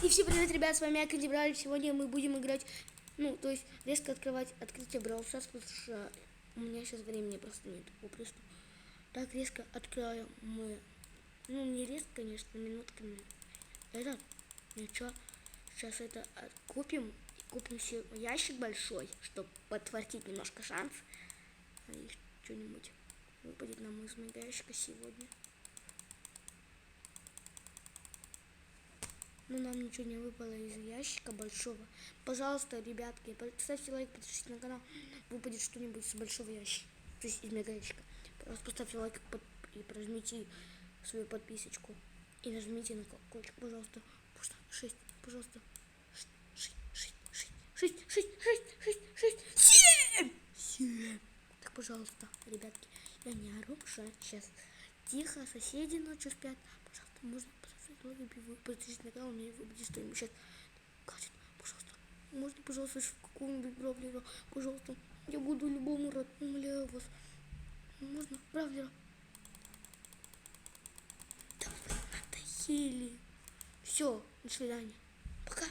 И всем привет, ребят, с вами я, Кэнди Бравлер. Сегодня мы будем играть, то есть резко открытие Brawl Stars, потому что у меня сейчас времени просто нет, попросту. Так, резко открываем мы, не резко, конечно, минутками. Ничего, сейчас это купим, купим себе ящик большой, чтобы подтвердить немножко шанс. И что-нибудь выпадет нам из мега ящика сегодня. Но нам ничего не выпало из ящика большого. Пожалуйста, ребятки, поставьте лайк, подпишитесь на канал. Выпадет что-нибудь с большого ящика, то есть из мега ящика. Просто поставьте лайк и прожмите свою подписочку. И нажмите на колокольчик, пожалуйста. 6, пожалуйста. 7. Так, пожалуйста, ребятки, я не ору, сейчас тихо, соседи ночью спят. Пожалуйста, можно подписывайтесь на канал, мне выпадет что-нибудь сейчас. Катя, пожалуйста, можно, пожалуйста, какого-нибудь бравлера, пожалуйста. Я буду любому рад, умоляю вас. Можно бравлера? Да вы надоели. Все, до свидания. Пока.